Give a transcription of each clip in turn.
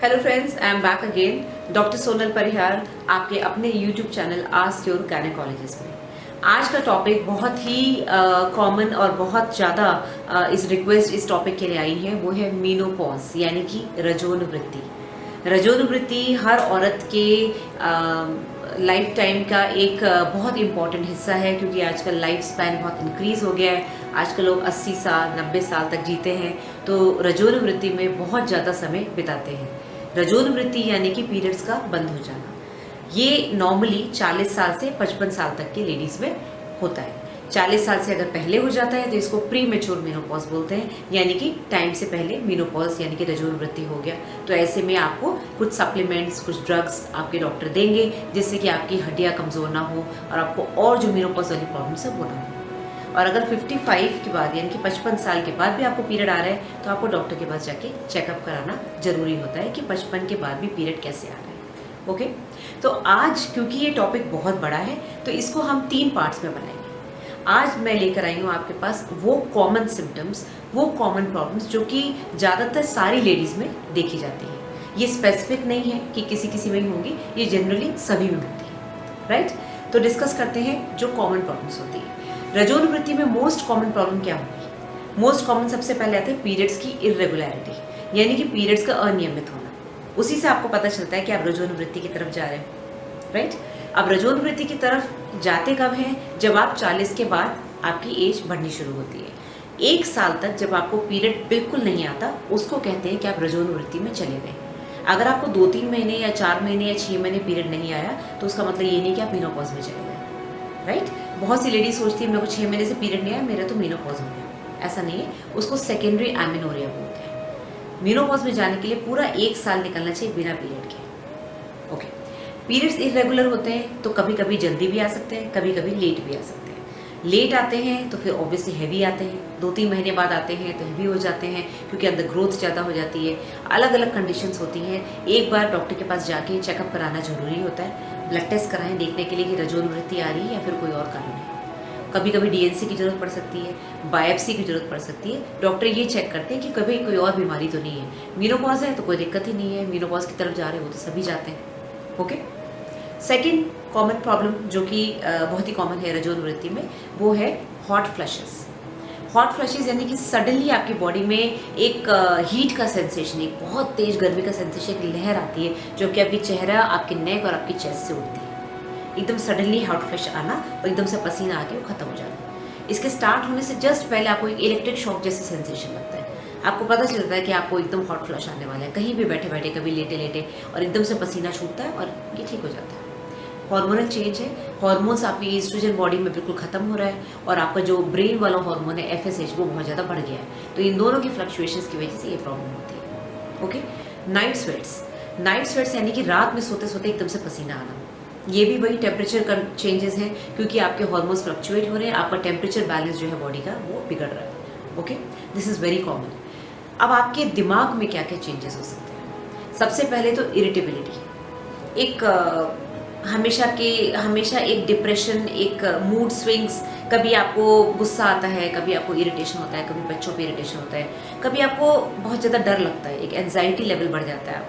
Hello friends, I am back again. Doctor Sonal Parihar आपके अपने YouTube channel ask your Gynaecologist में। आज का टॉपिक बहुत ही कॉमन और बहुत ज़्यादा इस रिक्वेस्ट इस टॉपिक के लिए आई है, वो है मीनोपॉज यानी कि रजोनवृत्ति। रजोनवृत्ति हर औरत के लाइफ टाइम का एक बहुत इम्पॉर्टेंट हिस्सा है, क्योंकि आजकल लाइफ स्पैन बहुत इंक्रीज़ हो गया है। आजकल लोग 80 साल 90 साल तक जीते हैं, तो रजोनवृत्ति में बहुत ज़्यादा समय बिताते हैं। रजोनवृत्ति यानी कि पीरियड्स का बंद हो जाना, ये नॉर्मली 40 साल से 55 साल तक की लेडीज़ में होता है। 40 साल से अगर पहले हो जाता है तो इसको प्री मेच्योर मीनोपॉज बोलते हैं, यानी कि टाइम से पहले मीनोपॉज यानी कि रजोनवृत्ति हो गया। तो ऐसे में आपको कुछ सप्लीमेंट्स, कुछ ड्रग्स आपके डॉक्टर देंगे, जिससे कि आपकी हड्डियाँ कमज़ोर ना हो और आपको और जो मीनोपॉज वाली प्रॉब्लम्स है वो ना हो। और अगर 55 के बाद यानी कि 55 साल के बाद भी आपको पीरियड आ रहा है तो आपको डॉक्टर के पास जाके चेकअप कराना जरूरी होता है कि 55 के बाद भी पीरियड कैसे आ रहा है। ओके, तो आज क्योंकि ये टॉपिक बहुत बड़ा है तो इसको हम 3 पार्ट्स में बनाएंगे। आज मैं लेकर आई हूँ आपके पास वो कॉमन सिम्टम्स, वो कॉमन प्रॉब्लम्स जो कि ज़्यादातर सारी लेडीज़ में देखी जाती है। ये स्पेसिफिक नहीं है कि किसी किसी में ही होंगी, ये जनरली सभी में होती है। राइट, तो डिस्कस करते हैं जो कॉमन प्रॉब्लम्स होती है। रजोनवृत्ति में मोस्ट कॉमन प्रॉब्लम क्या होगी? मोस्ट कॉमन सबसे पहले आते हैं पीरियड्स की इर्रेगुलरिटी, यानी कि पीरियड्स का अनियमित होना। उसी से आपको पता चलता है कि आप रजोनवृत्ति की तरफ जा रहे हैं। राइट, अब रजोनवृत्ति की तरफ जाते कब हैं? जब आप 40 के बाद आपकी एज बढ़नी शुरू होती है। 1 साल तक जब आपको पीरियड बिल्कुल नहीं आता, उसको कहते हैं कि आप रजोनवृत्ति में चले गए। अगर आपको 2-3 महीने या 4 महीने या 6 महीने पीरियड नहीं आया तो उसका मतलब ये नहीं कि आप मीनोपॉज में चले गए। राइट, बहुत सी लेडीज सोचती है मेरे को 6 महीने से पीरियड नहीं आया, मेरा तो मीनोपॉज हो गया। ऐसा नहीं है, उसको सेकेंडरी एमेनोरिया बोलते हैं। मीनोपॉज में जाने के लिए पूरा 1 साल निकलना चाहिए बिना पीरियड के। ओके, पीरियड्स इरेगुलर होते हैं तो कभी कभी जल्दी भी आ सकते हैं, कभी कभी लेट भी आ सकते हैं। लेट आते हैं तो फिर ऑब्वियसली हैवी आते हैं, 2-3 महीने बाद आते हैं तो हैवी हो जाते हैं, क्योंकि अंदर ग्रोथ ज़्यादा हो जाती है। अलग अलग कंडीशंस होती हैं। एक बार डॉक्टर के पास जाके चेकअप कराना जरूरी होता है। ब्लड टेस्ट कराएं देखने के लिए कि रजोनवृत्ति आ रही है या फिर कोई और कारण है। कभी कभी डीएनसी की जरूरत पड़ सकती है, बायोप्सी की जरूरत पड़ सकती है। डॉक्टर ये चेक करते हैं कि कभी कोई और बीमारी तो नहीं है। मीनोपॉज है तो कोई दिक्कत ही नहीं है, मीनोपॉज की तरफ जा रहे हो तो सभी जाते हैं। ओके, सेकेंड कॉमन प्रॉब्लम जो कि बहुत ही कॉमन है रजोनवृत्ति में, वो है हॉट फ्लशेस। हॉट फ्लशेस यानी कि सडनली आपकी बॉडी में एक हीट का सेंसेशन, एक बहुत तेज गर्मी का सेंसेशन, एक लहर आती है जो कि आपकी चेहरा, आपके नेक और आपकी चेस्ट से उठती है। एकदम सडनली हॉट फ्लश आना और एकदम से पसीना आके वो खत्म हो जाना। इसके स्टार्ट होने से जस्ट पहले आपको एक इलेक्ट्रिक शॉक जैसे सेंसेशन लगता है। आपको पता चलता है कि आपको एकदम हॉट फ्लश आने वाला है, कहीं भी बैठे बैठे, कभी लेटे लेटे, और एकदम से पसीना छूटता है और ये ठीक हो जाता है। हार्मोनल चेंज है, हार्मोन्स आपकी ईस्ट्रोजन बॉडी में बिल्कुल खत्म हो रहा है और आपका जो ब्रेन वाला हार्मोन है FSH वो बहुत ज़्यादा बढ़ गया है। तो इन दोनों की फ्लक्चुएशंस की वजह से ये प्रॉब्लम होती है। ओके, नाइट स्वेट्स यानी कि रात में सोते सोते एकदम से पसीना आना। ये भी वही टेम्परेचर का चेंजेस हैं, क्योंकि आपके हार्मोन्स फ्लक्चुएट हो रहे हैं, आपका टेम्परेचर बैलेंस जो है बॉडी का वो बिगड़ रहा है। Okay, this is very common. अब आपके दिमाग में क्या क्या चेंजेस हो सकते हैं? सबसे पहले तो इरिटेबिलिटी, एक हमेशा एक डिप्रेशन, एक मूड स्विंग्स। कभी आपको गुस्सा आता है, कभी आपको इरिटेशन होता है, कभी बच्चों पे इरिटेशन होता है, कभी आपको बहुत ज़्यादा डर लगता है, एक एंजाइटी लेवल बढ़ जाता है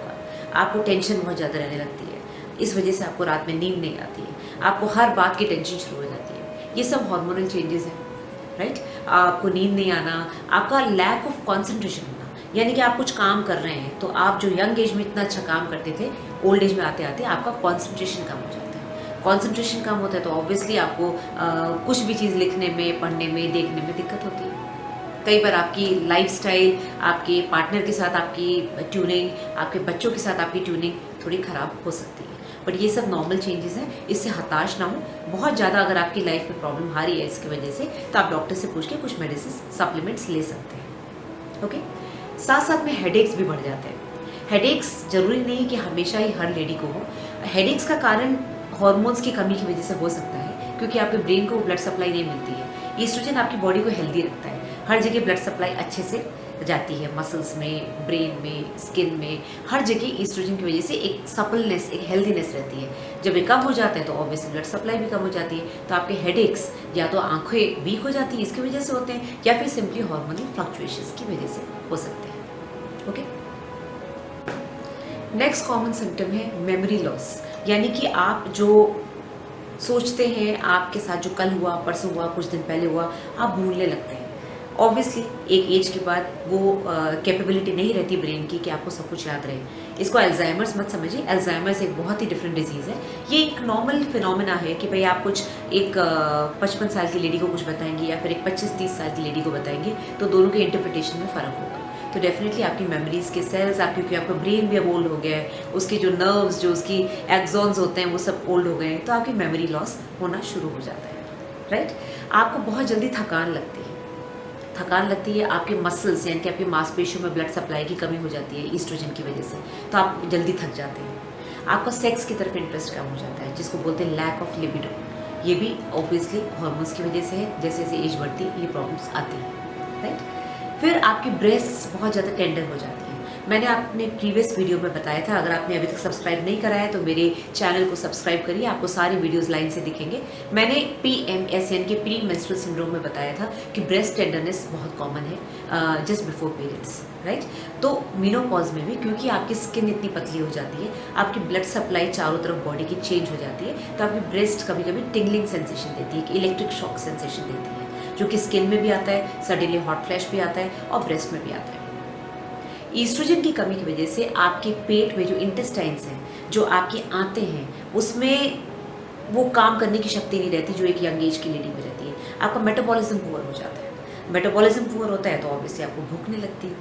आपको टेंशन बहुत ज़्यादा रहने लगती है। इस वजह से आपको रात में नींद नहीं आती है, आपको हर बात की टेंशन शुरू हो जाती है। ये सब हार्मोनल चेंजेस हैं। राइट, आपको नींद नहीं आना, आपका लैक ऑफ कॉन्सेंट्रेशन होना, यानी कि आप कुछ काम कर रहे हैं तो आप जो यंग एज में इतना अच्छा काम करते थे, ओल्ड एज में आते आते आपका कॉन्सेंट्रेशन कम हो जाता है। कॉन्सेंट्रेशन कम होता है तो ऑब्वियसली आपको कुछ भी चीज़ लिखने में, पढ़ने में, देखने में दिक्कत होती है। कई बार आपकी लाइफस्टाइल, आपके पार्टनर के साथ आपकी ट्यूनिंग, आपके बच्चों के साथ आपकी ट्यूनिंग थोड़ी ख़राब हो सकती है। बट ये सब नॉर्मल चेंजेस हैं, इससे हताश ना हो। बहुत ज़्यादा अगर आपकी लाइफ में प्रॉब्लम आ रही है इसकी वजह से, तो आप डॉक्टर से पूछ के कुछ मेडिसिन, सप्लीमेंट्स ले सकते हैं। ओके, साथ साथ में हेडेक्स भी बढ़ जाते हैं। हेडेक्स जरूरी नहीं कि हमेशा ही हर लेडी को हो। हेडेक्स का कारण हार्मोन्स की कमी की वजह से हो सकता है, क्योंकि आपके ब्रेन को ब्लड सप्लाई नहीं मिलती है। ईस्ट्रोजन आपकी बॉडी को हेल्दी रखता है, हर जगह ब्लड सप्लाई अच्छे से जाती है, मसल्स में, ब्रेन में, स्किन में, हर जगह ईस्ट्रोजन की वजह से एक सपलनेस, एक हेल्दीनेस रहती है। जब ये कम हो जाता है तो ऑब्वियसली ब्लड सप्लाई भी कम हो जाती है, तो आपके हेडेक्स या तो आंखें वीक हो जाती है इसकी वजह से होते हैं, या फिर सिंपली हार्मोनल फ्लक्चुएशंस की वजह से हो सकते हैं। ओके, नेक्स्ट कॉमन सिम्टम है मेमोरी लॉस, यानी कि आप जो सोचते हैं, आपके साथ जो कल हुआ, परसों हुआ, कुछ दिन पहले हुआ, आप भूलने लगते हैं। ऑब्वियसली एक एज के बाद वो कैपेबिलिटी नहीं रहती ब्रेन की कि आपको सब कुछ याद रहे। इसको अल्जाइमर्स मत समझिए, अल्जाइमर्स एक बहुत ही डिफरेंट डिजीज़ है। ये एक नॉर्मल फिनोमेना है कि भाई आप कुछ एक 55 साल की लेडी को कुछ बताएंगे या फिर एक 25-30 साल की लेडी को बताएंगे तो दोनों के इंटरप्रिटेशन में फ़र्क होगा। तो डेफिनेटली आपकी मेमोरीज़ के सेल्स, आप क्योंकि आपका ब्रेन भी अब ओल्ड हो गया है, उसके जो नर्व्स, जो उसकी एक्सॉन्स होते हैं वो सब ओल्ड हो गए हैं, तो आपकी मेमोरी लॉस होना शुरू हो जाता है, राइट। आपको बहुत जल्दी थकान लगती है, आपके मसल्स यानी कि आपकी मांसपेशियों में ब्लड सप्लाई की कमी हो जाती है ईस्ट्रोजन की वजह से, तो आप जल्दी थक जाते हैं। आपका सेक्स की तरफ इंटरेस्ट कम हो जाता है, जिसको बोलते हैं लैक ऑफ लिबिडो। ये भी ऑब्वियसली हार्मोन्स की वजह से है, जैसे जैसे एज बढ़ती है ये प्रॉब्लम्स आती हैं, राइट। फिर आपकी ब्रेस्ट्स बहुत ज़्यादा टेंडर हो जाती है। मैंने अपने प्रीवियस वीडियो में बताया था, अगर आपने अभी तक सब्सक्राइब नहीं करा है तो मेरे चैनल को सब्सक्राइब करिए, आपको सारे वीडियोस लाइन से दिखेंगे। मैंने PMS यानी कि प्री मेंस्ट्रुअल सिंड्रोम में बताया था कि ब्रेस्ट टेंडरनेस बहुत कॉमन है जस्ट बिफोर पीरियड्स, राइट। तो मेनोपॉज में भी क्योंकि आपकी स्किन इतनी पतली हो जाती है, आपकी ब्लड सप्लाई चारों तरफ बॉडी की चेंज हो जाती है, तो आपकी ब्रेस्ट कभी कभी टिंगलिंग सेंसेशन देती है, कि इलेक्ट्रिक शॉक सेंसेशन देती है, जो कि स्किन में भी आता है, सडनली हॉट फ्लैश भी आता है और ब्रेस्ट में भी आता है। ईस्ट्रोजन की कमी की वजह से आपके पेट में जो इंटेस्टाइन्स हैं, जो आपकी आंतें हैं, उसमें वो काम करने की शक्ति नहीं रहती जो एक यंग एज की लेडी में रहती है। आपका मेटाबॉलिज्म पुअर हो जाता है। मेटाबॉलिज्म पुअर होता है तो ऑब्वियसली आपको भूख नहीं लगती,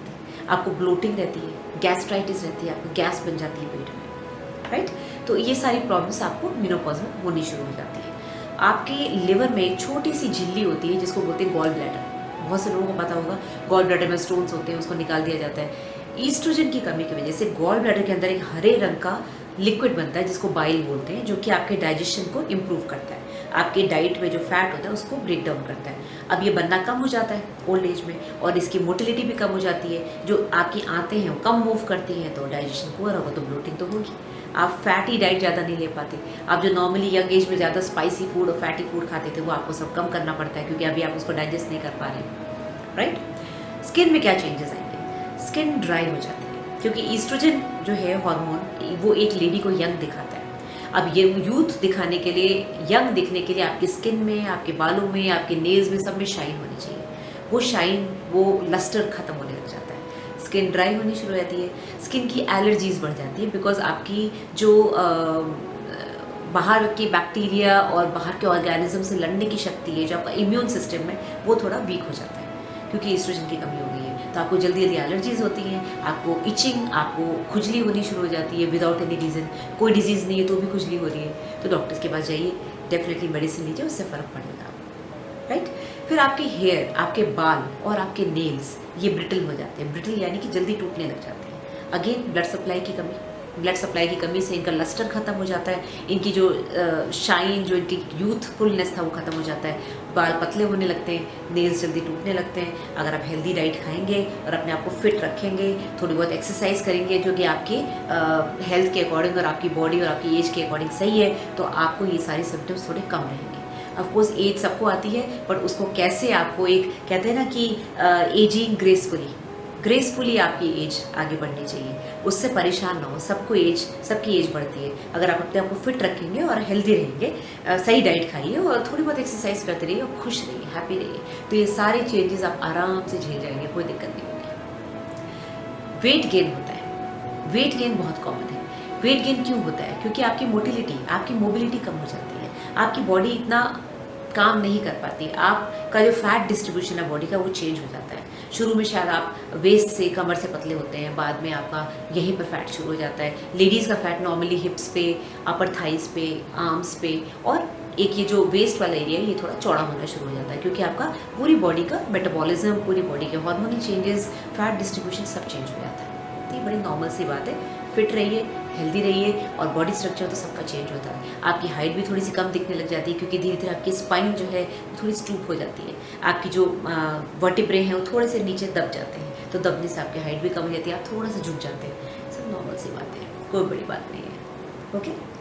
आपको ब्लोटिंग रहती है, गैस्ट्राइटिस रहती है, आपको गैस बन जाती है पेट में, राइट। तो ये सारी प्रॉब्लम्स आपको मेनोपॉज में होनी शुरू हो जाती है। आपके लिवर में एक छोटी सी झिल्ली होती है जिसको बोलते हैं गॉल ब्लैडर। बहुत से लोगों को पता होगा, गॉल ब्लैडर में स्टोन्स होते हैं, उसको निकाल दिया जाता है। ईस्ट्रोजन की कमी की वजह से गॉल ब्लैडर के अंदर एक हरे रंग का लिक्विड बनता है जिसको बाइल बोलते हैं, जो कि आपके डाइजेशन को इम्प्रूव करता है, आपके डाइट में जो फैट होता है उसको ब्रेक डाउन करता है। अब ये बनना कम हो जाता है ओल्ड एज में और इसकी मोटिलिटी भी कम हो जाती है, जो आपकी आंतें हैं वो कम मूव करती हैं, तो डाइजेशन पूरा होगा तो ब्लोटिंग तो होगी। आप फैटी डाइट ज़्यादा नहीं ले पाते। आप जो नॉर्मली यंग एज में ज़्यादा स्पाइसी फूड और फैटी फूड खाते थे वो आपको सब कम करना पड़ता है क्योंकि अभी आप उसको डाइजेस्ट नहीं कर पा रहे हैं, राइट। स्किन में क्या चेंजेस आएंगे? स्किन ड्राई हो जाती है क्योंकि ईस्ट्रोजन जो है हार्मोन वो एक लेडी को यंग दिखाता है। अब ये यूथ दिखाने के लिए, यंग दिखने के लिए आपकी स्किन में, आपके बालों में, आपके नेल्स में, सब में शाइन होनी चाहिए। वो शाइन, वो लस्टर खत्म होने लग जाता है, स्किन ड्राई होनी शुरू हो जाती है, स्किन की एलर्जीज बढ़ जाती है बिकॉज आपकी जो बाहर के बैक्टीरिया और बाहर के ऑर्गेनिज्म से लड़ने की शक्ति है, जो आपका इम्यून सिस्टम है, वो थोड़ा वीक हो जाता है क्योंकि ईस्ट्रोजन की कमी हो गई है। तो आपको जल्दी जल्दी एलर्जीज होती हैं, आपको इचिंग, आपको खुजली होनी शुरू हो जाती है विदाउट एनी रीज़न। कोई डिजीज़ नहीं है तो भी खुजली हो रही है, तो डॉक्टर्स के पास जाइए, डेफिनेटली मेडिसिन लीजिए, उससे फ़र्क पड़ेगा, राइट। फिर आपके हेयर, आपके बाल और आपके नेल्स ये ब्रिटल हो जाते हैं। ब्रिटल यानी कि जल्दी टूटने लग जाते हैं। अगेन ब्लड सप्लाई की कमी, ब्लड सप्लाई की कमी से इनका लस्टर खत्म हो जाता है, इनकी जो शाइन, जो इनकी यूथफुलनेस था वो खत्म हो जाता है, बाल पतले होने लगते हैं, नेल्स जल्दी टूटने लगते हैं। अगर आप हेल्दी डाइट खाएंगे और अपने आप को फिट रखेंगे, थोड़ी बहुत एक्सरसाइज करेंगे जो कि आपके हेल्थ के अकॉर्डिंग और आपकी बॉडी और आपकी एज के अकॉर्डिंग सही है, तो आपको ये सारे सिम्टम्स थोड़े कम रहेंगे। ऑफकोर्स एज सबको आती है, पर उसको कैसे आपको एक कहते हैं ना कि एजिंग ग्रेसफुली आपकी एज आगे बढ़नी चाहिए, उससे परेशान ना हो। सबको एज, सबकी एज बढ़ती है। अगर आप अपने आप को फिट रखेंगे और हेल्दी रहेंगे, सही डाइट खाइए और थोड़ी बहुत एक्सरसाइज करते रहिए और खुश रहिए, हैप्पी रहिए, तो ये सारे चेंजेस आप आराम से झेल जाएंगे, कोई दिक्कत नहीं होगी। वेट गेन होता है, वेट गेन बहुत कॉमन है। वेट गेन क्यों होता है? क्योंकि आपकी मोटिलिटी, आपकी मोबिलिटी कम हो जाती है, आपकी बॉडी इतना काम नहीं कर पाती, आपका जो फैट डिस्ट्रीब्यूशन है बॉडी का वो चेंज हो जाता है। शुरू में शायद आप वेस्ट से, कमर से पतले होते हैं, बाद में आपका यहीं पर फैट शुरू हो जाता है। लेडीज़ का फैट नॉर्मली हिप्स पे, अपर थाइस पे, आर्म्स पे, और एक ये जो वेस्ट वाला एरिया है ये थोड़ा चौड़ा होना शुरू हो जाता है क्योंकि आपका पूरी बॉडी का मेटाबॉलिज्म, पूरी बॉडी के हार्मोनल चेंजेस, फैट डिस्ट्रीब्यूशन सब चेंज हो जाता है। तो ये बड़ी नॉर्मल सी बात है। फिट रहिए, हेल्दी रहिए, और बॉडी स्ट्रक्चर तो सबका चेंज होता है। आपकी हाइट भी थोड़ी सी कम दिखने लग जाती है क्योंकि धीरे धीरे आपकी स्पाइन जो है थोड़ी स्टूप हो जाती है, आपकी जो वर्टिब्रे हैं वो थोड़े से नीचे दब जाते हैं, तो दबने से आपकी हाइट भी कम हो जाती है, आप थोड़ा सा झुक जाते हैं। सब नॉर्मल सी बात है, कोई बड़ी बात नहीं है, ओके।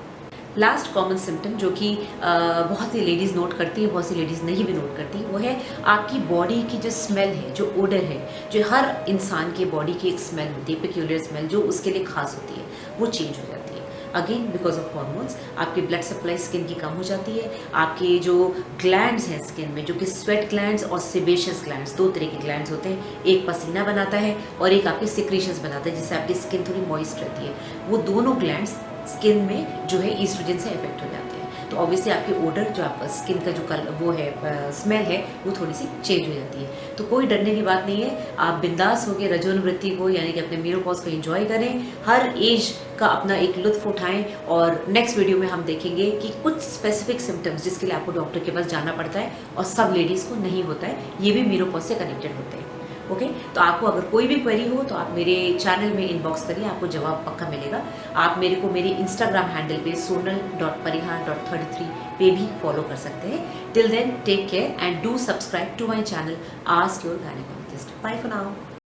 लास्ट कॉमन सिम्टम जो कि बहुत सी लेडीज़ नोट करती है, बहुत सी लेडीज़ नहीं भी नोट करती, वो है आपकी बॉडी की जो स्मेल है, जो ओडर है, जो हर इंसान की बॉडी की एक स्मेल होती है, पेक्यूलियर स्मेल, जो उसके लिए खास होती है, वो चेंज हो जाती है। अगेन बिकॉज ऑफ हॉर्मोन्स आपकी ब्लड सप्लाई स्किन की कम हो जाती है। आपके जो ग्लैंड्स हैं स्किन में, जो कि स्वेट ग्लैंड्स और सेबेशियस ग्लैंड्स, दो तरह के ग्लैंड्स होते हैं, एक पसीना बनाता है और एक आपके सिक्रीशंस बनाता है, जिससे आपकी स्किन थोड़ी मॉइस्ट रहती है। वो दोनों ग्लैंड्स स्किन में जो है ईस्ट्रोजन से इफेक्ट हो जाते हैं, तो ऑब्वियसली आपकी ओडर, जो आपका स्किन का जो वो है स्मेल है, वो थोड़ी सी चेंज हो जाती है। तो कोई डरने की बात नहीं है, आप बिंदास होकर रजोनिवृत्ति को यानी कि अपने मेनोपॉज को एंजॉय करें, हर एज का अपना एक लुत्फ उठाएं। और नेक्स्ट वीडियो में हम देखेंगे कि कुछ स्पेसिफिक सिम्टम्स जिसके लिए आपको डॉक्टर के पास जाना पड़ता है और सब लेडीज़ को नहीं होता है, ये भी मेनोपॉज से कनेक्टेड होते हैं। ओके, तो आपको अगर कोई भी क्वेरी हो तो आप मेरे चैनल में इनबॉक्स करिए, आपको जवाब पक्का मिलेगा। आप मेरे को मेरे इंस्टाग्राम हैंडल पे sonal.parihar.33 पे भी फॉलो कर सकते हैं। Till then take care and do subscribe to my channel ask your gynaecologist. Bye for now.